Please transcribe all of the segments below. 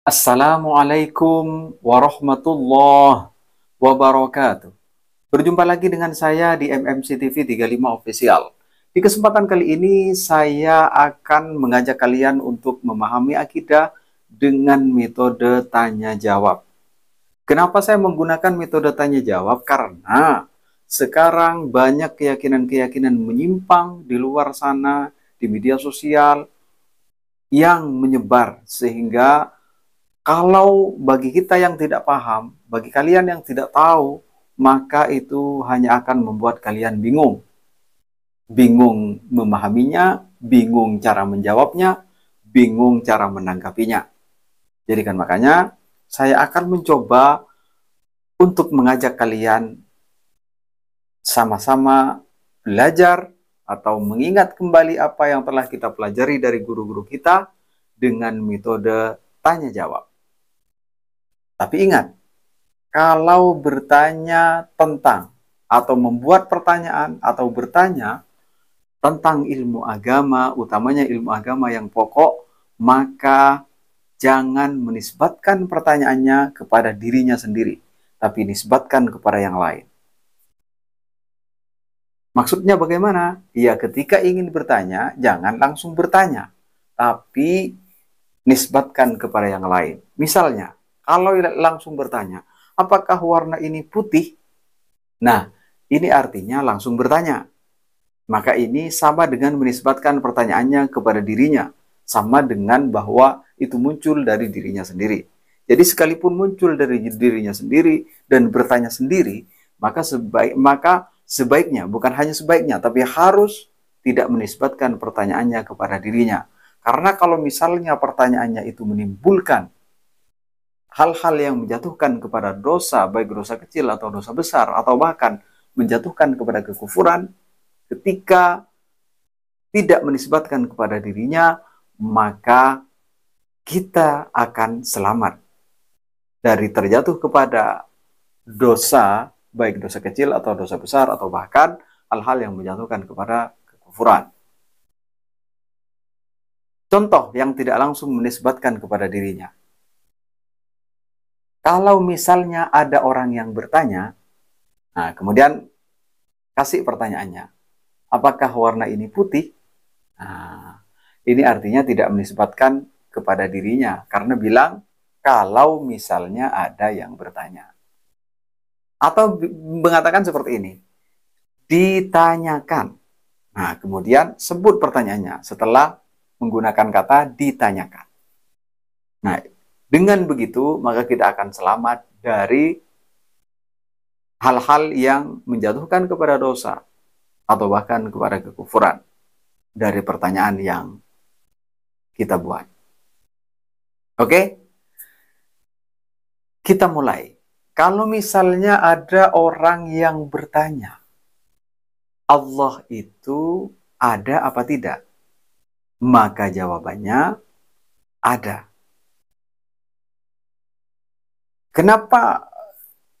Assalamualaikum warahmatullahi wabarakatuh. Berjumpa lagi dengan saya di MMC TV 35 Official. Di kesempatan kali ini saya akan mengajak kalian untuk memahami akidah dengan metode tanya jawab. Kenapa saya menggunakan metode tanya jawab? Karena sekarang banyak keyakinan-keyakinan menyimpang di luar sana, di media sosial yang menyebar sehingga kalau bagi kita yang tidak paham, bagi kalian yang tidak tahu, maka itu hanya akan membuat kalian bingung. Bingung memahaminya, bingung cara menjawabnya, bingung cara menanggapinya. Jadi kan makanya saya akan mencoba untuk mengajak kalian sama-sama belajar atau mengingat kembali apa yang telah kita pelajari dari guru-guru kita dengan metode tanya jawab. Tapi ingat, kalau bertanya tentang atau membuat pertanyaan atau bertanya tentang ilmu agama, utamanya ilmu agama yang pokok, maka jangan menisbatkan pertanyaannya kepada dirinya sendiri, tapi nisbatkan kepada yang lain. Maksudnya bagaimana? Ya, ketika ingin bertanya, jangan langsung bertanya, tapi nisbatkan kepada yang lain. Misalnya, kalau langsung bertanya, apakah warna ini putih? Nah, ini artinya langsung bertanya. Maka ini sama dengan menisbatkan pertanyaannya kepada dirinya. Sama dengan bahwa itu muncul dari dirinya sendiri. Jadi sekalipun muncul dari dirinya sendiri dan bertanya sendiri, maka sebaiknya, bukan hanya sebaiknya, tapi harus tidak menisbatkan pertanyaannya kepada dirinya. Karena kalau misalnya pertanyaannya itu menimbulkan hal-hal yang menjatuhkan kepada dosa, baik dosa kecil atau dosa besar, atau bahkan menjatuhkan kepada kekufuran, ketika tidak menisbatkan kepada dirinya, maka kita akan selamat dari terjatuh kepada dosa, baik dosa kecil atau dosa besar, atau bahkan hal-hal yang menjatuhkan kepada kekufuran. Contoh yang tidak langsung menisbatkan kepada dirinya. Kalau misalnya ada orang yang bertanya, nah kemudian kasih pertanyaannya, apakah warna ini putih? Nah, ini artinya tidak menisbatkan kepada dirinya, karena bilang kalau misalnya ada yang bertanya. Atau mengatakan seperti ini, ditanyakan. Nah, kemudian sebut pertanyaannya setelah menggunakan kata ditanyakan. Nah, dengan begitu maka kita akan selamat dari hal-hal yang menjatuhkan kepada dosa atau bahkan kepada kekufuran dari pertanyaan yang kita buat. Oke? Kita mulai. Kalau misalnya ada orang yang bertanya, Allah itu ada apa tidak? Maka jawabannya ada. Kenapa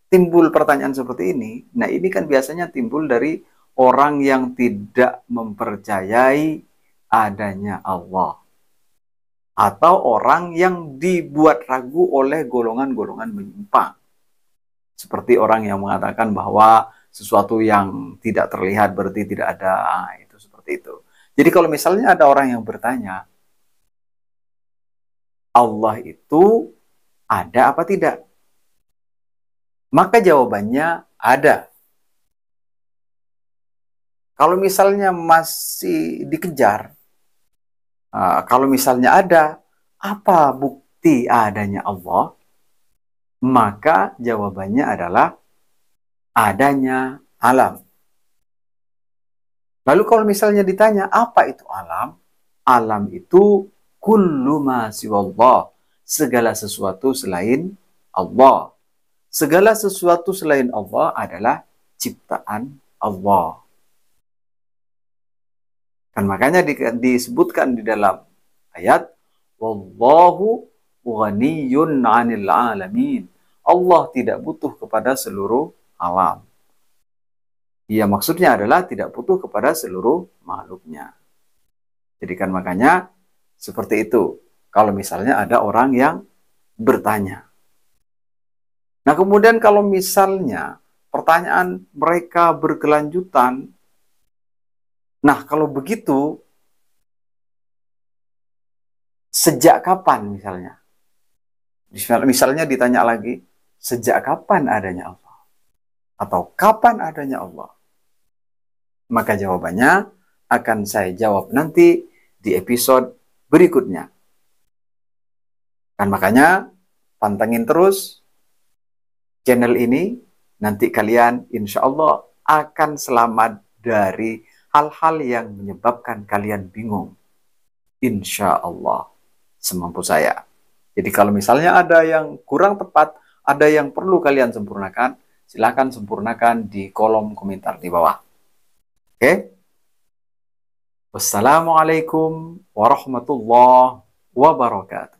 timbul pertanyaan seperti ini? Nah, ini kan biasanya timbul dari orang yang tidak mempercayai adanya Allah. Atau orang yang dibuat ragu oleh golongan-golongan menyimpang. Seperti orang yang mengatakan bahwa sesuatu yang tidak terlihat berarti tidak ada. Nah, itu seperti itu. Jadi kalau misalnya ada orang yang bertanya, Allah itu ada apa tidak? Maka jawabannya ada. Kalau misalnya masih dikejar, kalau misalnya ada, apa bukti adanya Allah? Maka jawabannya adalah adanya alam. Lalu kalau misalnya ditanya, apa itu alam? Alam itu kullu ma siwallah, segala sesuatu selain Allah. Segala sesuatu selain Allah adalah ciptaan Allah. Kan makanya disebutkan di dalam ayat, wallahu ghaniyun 'anil 'alamin. Allah tidak butuh kepada seluruh alam. Ya, maksudnya adalah tidak butuh kepada seluruh makhluknya. Jadi kan makanya seperti itu. Kalau misalnya ada orang yang bertanya. Nah, kemudian kalau misalnya pertanyaan mereka berkelanjutan, nah kalau begitu, sejak kapan misalnya? Misalnya ditanya lagi, sejak kapan adanya Allah? Atau kapan adanya Allah? Maka jawabannya akan saya jawab nanti di episode berikutnya. Dan makanya pantengin terus channel ini, nanti kalian insya Allah akan selamat dari hal-hal yang menyebabkan kalian bingung. Insya Allah, semampu saya. Jadi kalau misalnya ada yang kurang tepat, ada yang perlu kalian sempurnakan, silakan sempurnakan di kolom komentar di bawah. Oke? Wassalamualaikum warahmatullahi wabarakatuh.